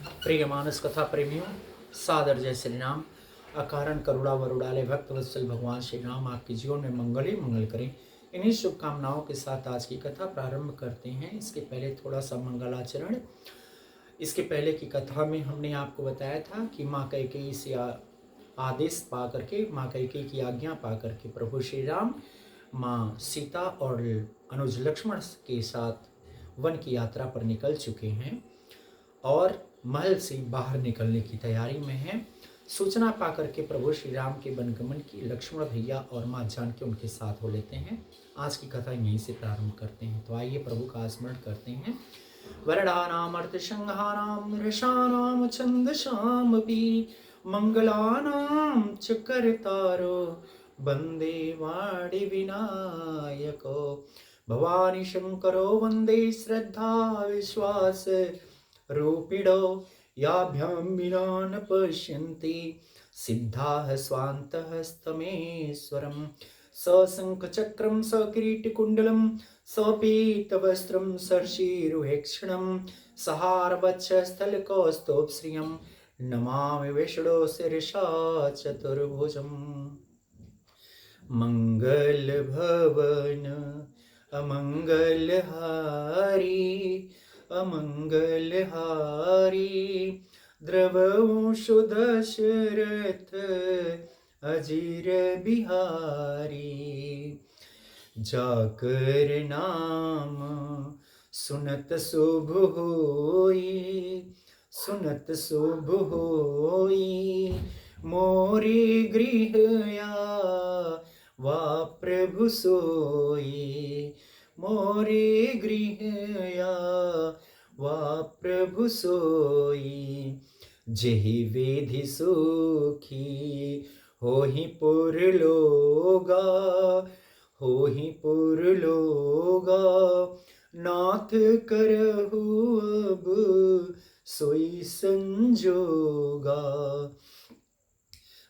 प्रिय मानस कथा प्रेमियों, सादर जय श्री राम। अकारण करुणा वरुणालय भक्त वत्सल भगवान श्री राम आपके जीवन में मंगल ही मंगल करें। इन्हीं शुभकामनाओं के साथ आज की कथा प्रारंभ करते हैं। इसके पहले थोड़ा सा मंगलाचरण। इसके पहले की कथा में हमने आपको बताया था कि माँ कैकेयी से आदेश पा करके, माँ कैकेयी की आज्ञा पा करके प्रभु श्री राम माँ सीता और अनुज लक्ष्मण के साथ वन की यात्रा पर निकल चुके हैं और महल से बाहर निकलने की तैयारी में हैं। सूचना पाकर के प्रभु श्री राम के वनगमन की लक्ष्मण भैया और माँ जानकी उनके साथ हो लेते हैं। आज की कथा यहीं से प्रारंभ करते हैं। तो आइए प्रभु का स्मरण करते हैं। वरदानाम अर्थसंहाराम नृषाणाम छंदसामपि मंगलानाम च कर्तारो वंदे वाणि विनायको भवानी शंकरो वंदे श्रद्धा विश्वास रूपिणो याभ्यां विना न पश्यन्ति सिद्धाः स्वान्तः स्तमेश्वरम् सशङ्खचक्रं सकिरीटकुण्डलं सपीतवस्त्रं सर्षीरुहेक्षणं सहारवक्षस्थलकौस्तुभश्रियं नमामि विष्णो शिरसा चतुर्भुजम्। मंगलभवन अमंगलहारी अमंगलहारी द्रवंशु दशरथ अजीर बिहारी जाकर नाम सुनत शुभ होई सुनत शुभ होई मोरे गृहया वा प्रभु सोई मोरे गृहया वा प्रभु सोई जेहि वेधि सुखी होहि पुरलोगा होहि पुरलोगा नाथ करहु अब सोई संजोगा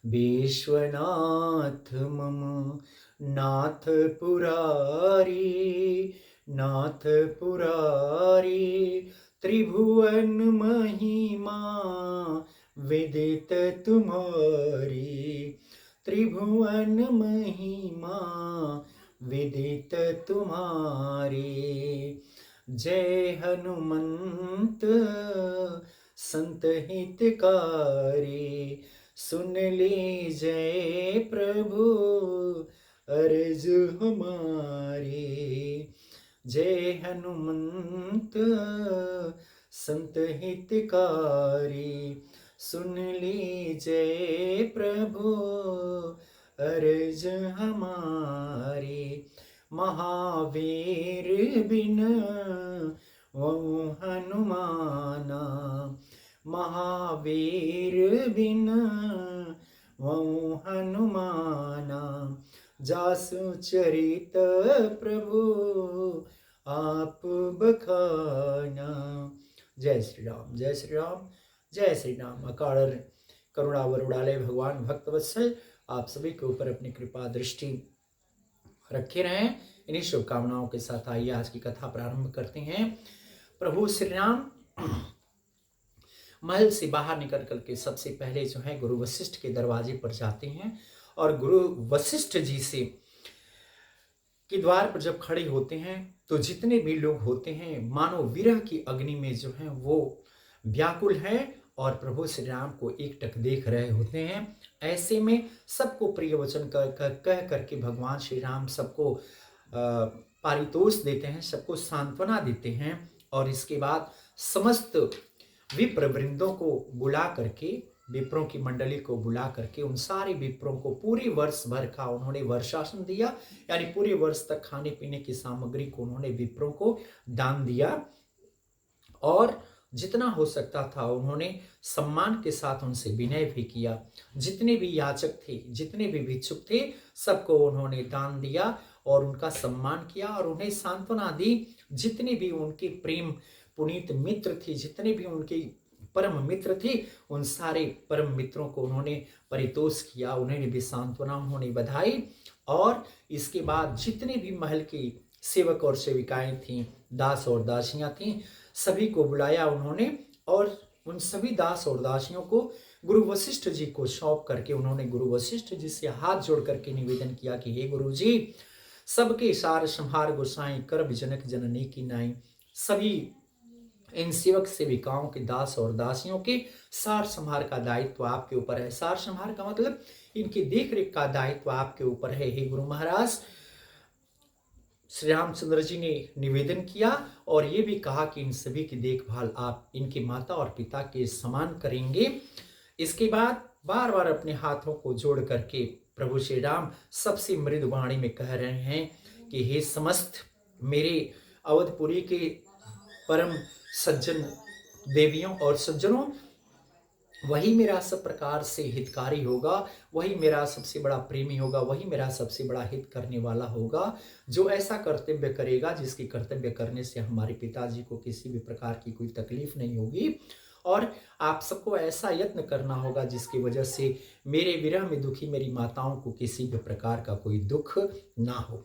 विश्वनाथ मम नाथ पुरारी नाथ पुरारी त्रिभुवन महिमा विदित तुम्हारी त्रिभुवन महिमा विदित तुम्हारी जय हनुमंत संत हितकारी सुन लीजय प्रभु अर्ज हमारी जय हनुमंत संत हितकारी सुन लीजय प्रभु अर्ज हमारी महावीर बिन वहु हनुमाना महावीर बिन वहु हनुमाना जासु चरित प्रभु आप बखाना। जय श्री राम जय श्री राम जय श्री राम। अकारण करुणा वरुणालय भगवान भक्तवत्सल आप सभी के ऊपर अपनी कृपा दृष्टि रखे रहें। इन्हीं शुभकामनाओं के साथ आइए आज की कथा प्रारंभ करते हैं। प्रभु श्री राम महल से बाहर निकल करके सबसे पहले जो है गुरु वशिष्ठ के दरवाजे पर जाते हैं और गुरु वशिष्ठ जी से के द्वार पर जब खड़े होते हैं तो जितने भी लोग होते हैं मानो विरह की अग्नि में जो है वो व्याकुल है और प्रभु श्री राम को एकटक देख रहे होते हैं। ऐसे में सबको प्रिय वचन कह करके भगवान श्री राम सबको पारितोष देते हैं, सबको सांत्वना देते हैं और इसके बाद समस्त विप्र वृंदों को बुला करके, विप्रों की मंडली को बुला करके उन सारे विप्रों को पूरे वर्ष भर का उन्होंने वर्षासन दिया, यानी पूरे वर्ष तक खाने पीने की सामग्री को उन्होंने विप्रों को दान दिया और जितना हो सकता था उन्होंने सम्मान के साथ उनसे विनय भी किया। जितने भी याचक थे, जितने भी भिक्षुक थे, सबको उन्होंने दान दिया और उनका सम्मान किया और उन्हें सांत्वना दी। जितने भी उनके प्रेम पुनीत मित्र थे, जितने भी उनके परम मित्र थे, उन सारे परम मित्रों को उन्होंने परितोष किया, उन्हें भी सांत्वना, उन्होंने बधाई। और इसके बाद जितने भी महल के सेवक और सेविकाएं थीं, दास और दासियां थीं, सभी को बुलाया उन्होंने और उन सभी दास और दासियों को गुरु वशिष्ठ जी को सौंप करके उन्होंने गुरु वशिष्ठ जी से हाथ जोड़ करके निवेदन किया कि हे गुरु जी, सबके सार संहार गोसाई कर जनक जननी की नाई, सभी इन सेवक सेविकाओं के दास और दासियों के सार संहार का दायित्व आपके ऊपर है। सार संहार का मतलब इनकी देख रेख का दायित्व आपके ऊपर है। हे गुरु महाराज, श्री रामचंद्र जी ने निवेदन किया और ये भी कहा कि इन सभी की देखभाल आप इनके माता और पिता के समान करेंगे। इसके बाद बार बार अपने हाथों को जोड़ करके प्रभु श्री राम सबसे मृदु वाणी में कह रहे हैं कि हे समस्त मेरे अवधपुरी के परम सज्जन देवियों और सज्जनों, वही मेरा सब प्रकार से हितकारी होगा, वही मेरा सबसे बड़ा प्रेमी होगा, वही मेरा सबसे बड़ा हित करने वाला होगा, जो ऐसा कर्तव्य करेगा जिसकी कर्तव्य करने से हमारे पिताजी को किसी भी प्रकार की कोई तकलीफ नहीं होगी। और आप सबको ऐसा यत्न करना होगा जिसकी वजह से मेरे विरह में दुखी मेरी माताओं को किसी भी प्रकार का कोई दुख ना हो।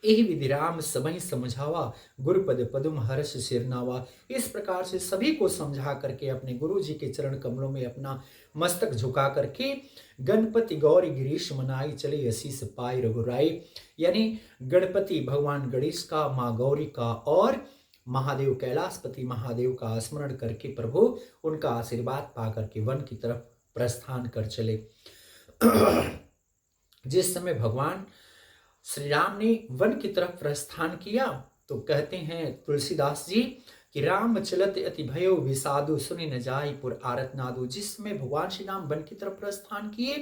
यही विधि राम सबहि समझावा, गुरुपद पदुम हर्ष सिरनावा। इस प्रकार से सभी को समझा करके अपने गुरु जी के चरण कमलों में अपना मस्तक झुका करके गणपति गौरी गिरीश मनाई चले असीस पाई रघुराई, यानी गणपति भगवान गणेश का, माँ गौरी का और महादेव कैलाशपति महादेव का स्मरण करके प्रभु उनका आशीर्वाद पा करके वन की तरफ प्रस्थान कर चले। जिस समय भगवान श्री राम ने वन की तरफ प्रस्थान किया तो कहते हैं तुलसीदास जी कि राम चलत अति भयो विषादु, सुनि न जाई पुर आरत नादु। जिस समय भगवान श्री राम वन की तरफ प्रस्थान किए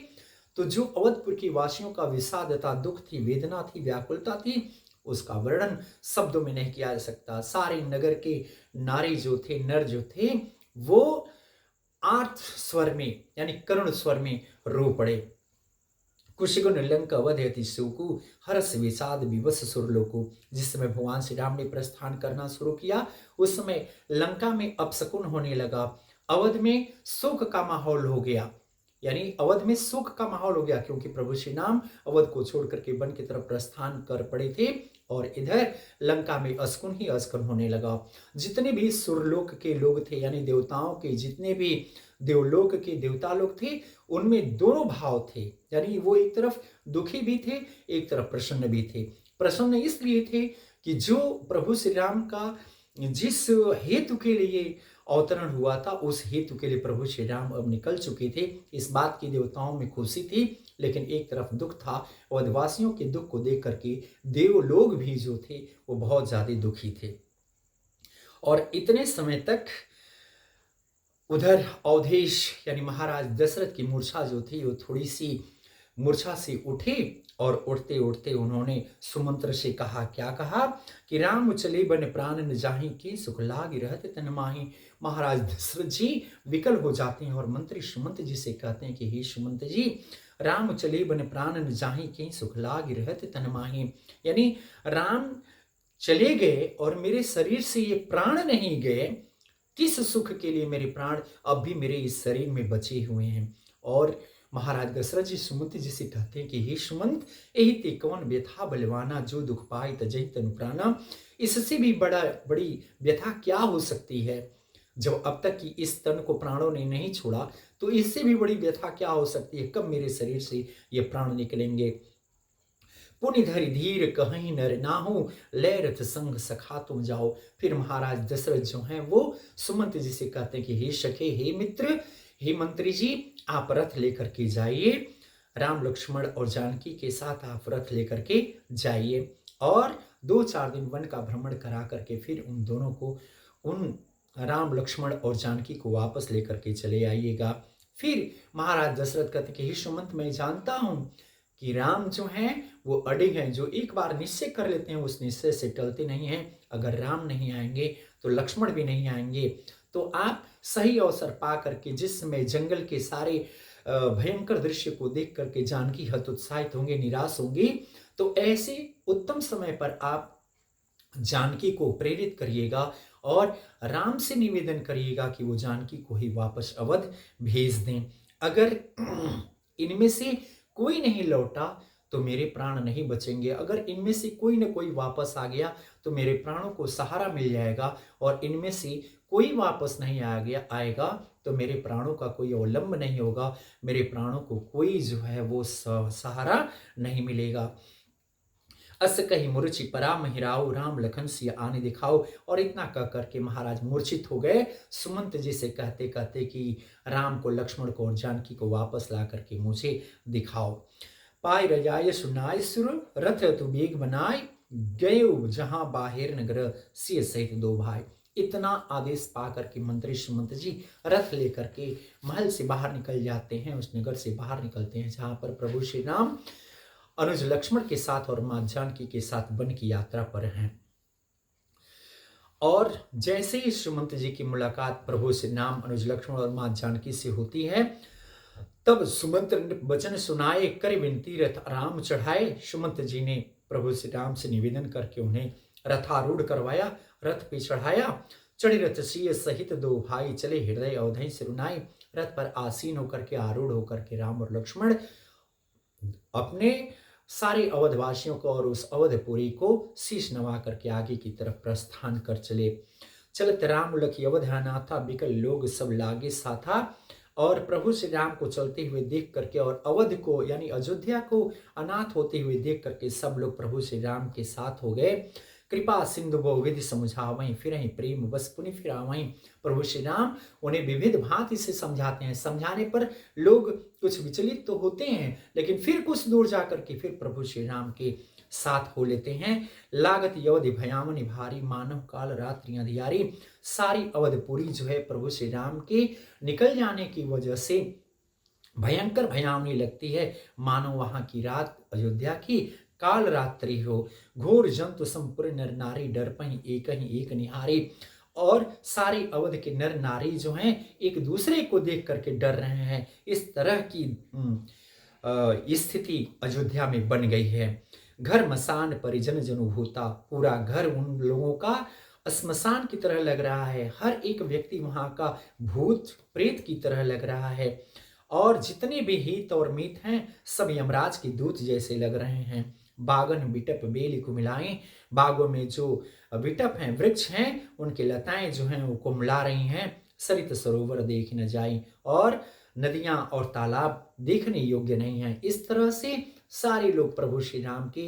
तो जो अवधपुर की वासियों का विषाद था, दुख थी, वेदना थी, व्याकुलता थी, उसका वर्णन शब्दों में नहीं किया जा सकता। सारे नगर के नारी जो थे, नर जो थे, वो आर्त स्वर में यानी करुण स्वर में रो पड़े। कुशिगुन लंका वधयति सुकु, हर्ष विषाद विवश सुरलोकु। जिस समय भगवान श्री राम ने प्रस्थान करना शुरू किया उस समय लंका में अपशकुन होने लगा, अवध में शोक का माहौल हो गया, यानी अवध में शोक का माहौल हो गया क्योंकि प्रभु श्री राम अवध को छोड़ करके वन की तरफ प्रस्थान कर पड़े थे और इधर लंका में अस्कुन ही अस्कुन होने लगा। जितने भी सुरलोक के लोग थे यानी देवताओं के, जितने भी देवलोक के देवता लोग थे, उनमें दोनों भाव थे, यानी वो एक तरफ दुखी भी थे, एक तरफ प्रसन्न भी थे। प्रसन्न इसलिए थे कि जो प्रभु श्री राम का जिस हेतु के लिए अवतरण हुआ था उस हेतु के लिए प्रभु श्री राम अब निकल चुके थे। इस बात की देवताओं में खुशी थी, लेकिन एक तरफ दुख था। अवधवासियों के दुख को देख करके देव लोग भी जो थे वो बहुत ज्यादा दुखी थे। और इतने समय तक उधर अवधेश यानी महाराज दशरथ की मूर्छा जो थी वो थोड़ी सी मूर्छा से उठी और उठते उठते उन्होंने सुमंत्र से कहा, क्या कहा कि राम चले बन प्राण न जाहि की, सुख लाग रहते तन माही। महाराज दशरथ जी विकल हो जाते हैं और मंत्री सुमंत जी से कहते हैं कि हे सुमंत जी, राम चले बन प्राण न जाहि की, सुख लाग रहते तन माही, यानी राम चले गए और मेरे शरीर से ये प्राण नहीं गए, किस सुख के लिए मेरे प्राण अब भी मेरे इस शरीर में बचे हुए हैं। और महाराज दशरथ जी सुमंत जी से कहते हैं कि हे सुमंत, यही ते कौन व्यथा बलवाना, जो दुख पाई तजहि तनु प्राणा। इससे भी बड़ी व्यथा क्या हो सकती है, जब अब तक की इस तन को प्राणों ने नहीं छोड़ा तो इससे भी बड़ी व्यथा क्या हो सकती है, कब मेरे शरीर से ये प्राण निकलेंगे। पुण्य धरि धीर कहीं नर नाहु, लय रथ संग सखा तुम जाओ। फिर महाराज दशरथ जो हैं वो सुमंत जी से कहते हैं कि हे सखे, हे मित्र, हे मंत्री जी, आप रथ लेकर के जाइए, राम लक्ष्मण और जानकी के साथ आप रथ लेकर के जाइए और 2-4 दिन वन का भ्रमण करा करके फिर उन दोनों को, उन राम लक्ष्मण और जानकी को वापस लेकर के चले आइएगा। फिर महाराज दशरथ कहते कि हे सुमंत, मैं जानता हूँ कि राम जो हैं वो अडिग हैं, जो एक बार निश्चय कर लेते हैं उस निश्चय से टलते नहीं हैं। अगर राम नहीं आएंगे तो लक्ष्मण भी नहीं आएंगे, तो आप सही अवसर पा करके जिस समय जंगल के सारे भयंकर दृश्य को देख करके जानकी हतोत्साहित होंगे, निराश होंगी, तो ऐसे उत्तम समय पर आप जानकी को प्रेरित करिएगा और राम से निवेदन करिएगा कि वो जानकी को ही वापस अवध भेज दें। अगर इनमें से कोई नहीं लौटा तो मेरे प्राण नहीं बचेंगे। अगर इनमें से कोई न कोई वापस आ गया तो मेरे प्राणों को सहारा मिल जाएगा, और इनमें से कोई वापस नहीं आ गया आएगा तो मेरे प्राणों का कोई अवलंब नहीं होगा, मेरे प्राणों को कोई जो है वो सहारा नहीं मिलेगा। अस कही मूर्छि परा महिराओ, राम लखन सिया आने दिखाओ। और इतना कह करके महाराज मूर्छित हो गए, सुमंत जी से कहते कहते कि राम को, लक्ष्मण को और जानकी को वापस ला करके मुझे दिखाओ। पाय रजाय सुनाय सुर, रथ तु बेग बनाय, गए जहां बाहिर नगर, सिय सहित दो भाई। इतना आदेश पा करके मंत्री सुमंत जी रथ लेकर के महल से बाहर निकल जाते हैं, उस नगर से बाहर निकलते हैं जहां पर प्रभु श्री राम अनुज लक्ष्मण के साथ और मां जानकी के साथ वन की यात्रा पर हैं। और जैसे ही सुमंत जी की मुलाकात प्रभु श्री राम अनुज लक्ष्मण और मां जानकी से होती है, तब सुमंत ने वचन सुनाए, कर विनती रथ राम चढ़ाए। सुमंत जी ने प्रभु श्री राम से निवेदन करके उन्हें रथारूढ़ करवाया, रथ पे चढ़ाया। चढ़े रथ सिय सहित दो भाई, चले हृदय अवधि सिरुनाई। रथ पर आसीन होकर के, आरूढ़ होकर के राम और लक्ष्मण अपने सारे अवधवासियों को और उस अवधपुरी को शीश नवा करके आगे की तरफ प्रस्थान कर चले। चलत राम लखी अवधानाथा, बिकल लोग सब लागे साथा। और प्रभु श्री राम को चलते हुए देख करके और अवध को यानी अयोध्या को अनाथ होते हुए देख करके सब लोग प्रभु श्री राम के साथ हो गए। कृपा सिंधु बहु विधि समझावहीं, फिर प्रेम बस पुनि फिरावहीं। प्रभु श्री राम उन्हें विविध भांति से समझाते हैं। समझाने पर लोग कुछ विचलित तो होते हैं, लेकिन फिर कुछ दूर जाकर के फिर प्रभु श्री राम के साथ हो लेते हैं। लागत अवधि भयामनि भारी, मानव काल रात्रि अंधियारी। सारी अवधपुरी जो है प्रभु श्री राम के निकल जाने की वजह से भयंकर भयावनी लगती है, मानो वहां की रात अयोध्या की काल रात्रि हो। घोर जंतु संपूर्ण नर नारी, डर पहीं एक ही एक निहारी। और सारी अवध के नर नारी जो हैं एक दूसरे को देख करके डर रहे हैं। इस तरह की स्थिति अयोध्या में बन गई है। घर मसान परिजन जनु होता, पूरा घर उन लोगों का श्मशान की तरह लग रहा है। हर एक व्यक्ति वहां का भूत प्रेत की तरह लग रहा है, और जितने भी हित और मीत हैं सब यमराज के दूत जैसे लग रहे हैं। बागन बिटप बेली को मिलाएं, बागों में जो बिटप हैं, वृक्ष हैं, उनकी लताएं जो हैं वो कुमला रही हैं। सरित सरोवर देख न जाए, और नदियां और तालाब देखने योग्य नहीं हैं। इस तरह से सारे लोग प्रभु श्री राम के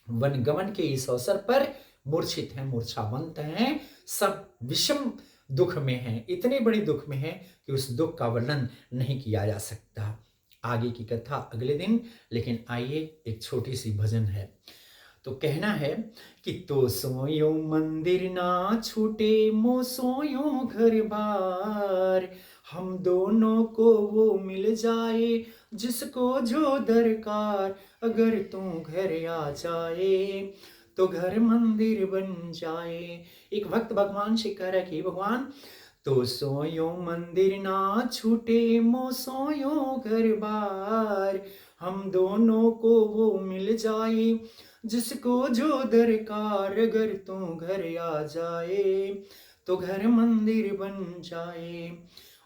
वनगमन के इस अवसर पर मूर्छित हैं, मूर्छावंत हैं, सब विषम दुख में हैं, इतने बड़े दुख में हैं कि उस दुख का वर्णन नहीं किया जा सकता। आगे की कथा अगले दिन, लेकिन आइए एक छोटी सी भजन है। तो कहना है कि तो सोयो मंदिर ना छूटे, मो सोयो घर बार। हम दोनों को वो मिल जाए जिसको जो दरकार। अगर तू घर आ जाए तो घर मंदिर बन जाए। एक भक्त भगवान से कह रहा है कि भगवान, तो सोयो मंदिर ना छूटे, मो सोयो घर बार। हम दोनों को वो मिल जाए जिसको जो दरकार। अगर तू घर आ जाए तो घर मंदिर बन जाए।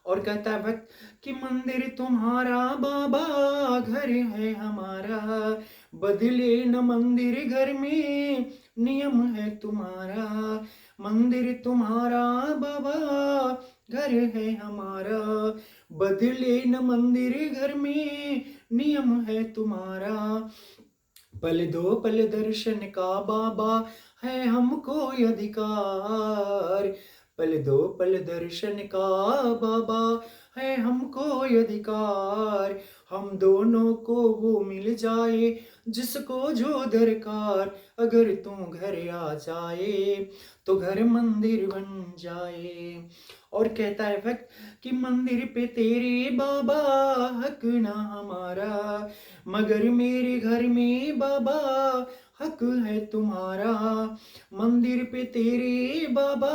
और कहता है भक्त कि मंदिर तुम्हारा बाबा, घर है हमारा। बदले न मंदिर घर में, नियम है तुम्हारा। मंदिर तुम्हारा बाबा, घर है हमारा। बदले न मंदिर घर में, नियम है तुम्हारा। पल दो पल दर्शन का बाबा, है हमको अधिकार। पल दो पल दर्शन का बाबा, है हमको अधिकार। हम दोनों को वो मिल जाए जिसको जो दरकार। अगर तू घर आ जाए तो घर मंदिर बन जाए। और कहता है भक्त कि मंदिर पे तेरे बाबा, हक ना हमारा। मगर मेरे घर में बाबा, हक है तुम्हारा। मंदिर पे तेरे बाबा,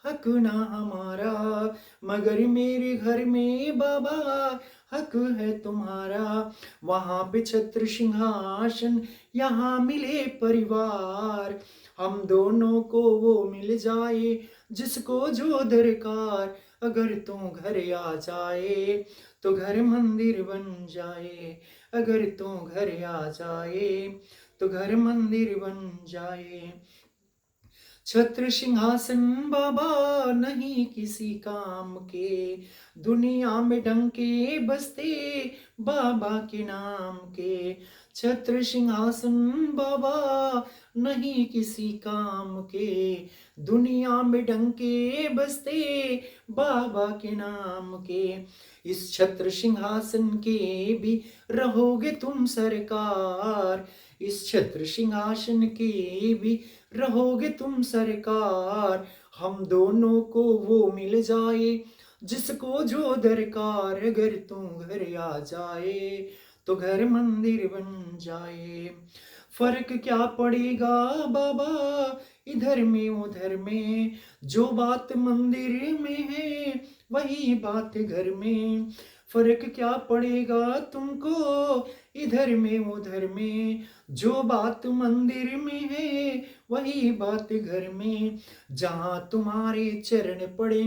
हक ना हमारा। मगर मेरे घर में बाबा, हक है तुम्हारा। वहां पे छत्र सिंहासन, यहाँ मिले परिवार। हम दोनों को वो मिल जाए जिसको जो दरकार। अगर तू घर आ जाए तो घर मंदिर बन जाए। अगर तू घर आ जाए तो घर मंदिर बन जाए। छत्र सिंहासन बाबा नहीं किसी काम के, दुनिया में डंके बजते बाबा के नाम के। छत्र सिंहासन बाबा नहीं किसी काम के, दुनिया में डंके बजते बाबा के नाम के। इस छत्र सिंहासन के भी रहोगे तुम सरकार, इस छत्र सिंहासन के भी रहोगे तुम सरकार। हम दोनों को वो मिल जाए जिसको जो दरकार। अगर तू घर आ जाए तो घर मंदिर बन जाए। फर्क क्या पड़ेगा बाबा इधर में उधर में, जो बात मंदिर में है वही बात घर में। फर्क क्या पड़ेगा तुमको इधर में उधर में, जो बात मंदिर में है वही बात घर में। जहाँ तुम्हारे चरण पड़े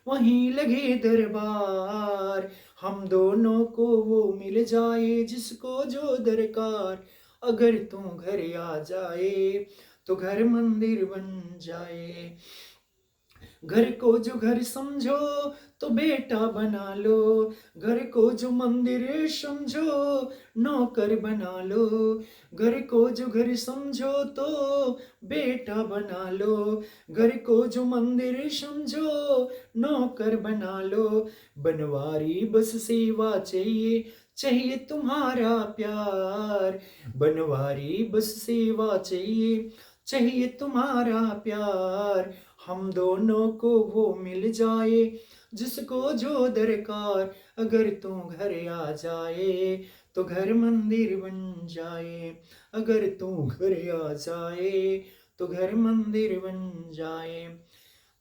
वहीं लगे दरबार। हम दोनों को वो मिल जाए जिसको जो दरकार। अगर तू घर आ जाए तो घर मंदिर बन जाए। घर को जो घर समझो तो बेटा बना लो, घर को जो मंदिर समझो नौकर बना लो। घर को जो घर समझो तो बेटा बना लो, घर को जो मंदिर समझो नौकर बना लो। बनवारी बस सेवा चाहिए, चाहिए तुम्हारा प्यार। बनवारी बस सेवा चाहिए, चाहिए तुम्हारा प्यार। हम दोनों को वो मिल जाए जिसको जो दरकार। अगर तू घर आ जाए तो घर मंदिर बन जाए। अगर तू घर आ जाए तो घर मंदिर बन जाए।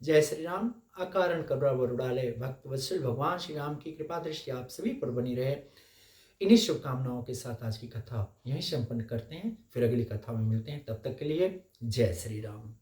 जय श्री राम। अकारण करुणा वरुणालय भक्त वत्सल भगवान श्री राम की कृपा दृष्टि आप सभी पर बनी रहे। इन्हीं शुभकामनाओं के साथ आज की कथा यहीं संपन्न करते हैं। फिर अगली कथा में मिलते हैं। तब तक के लिए जय श्री राम।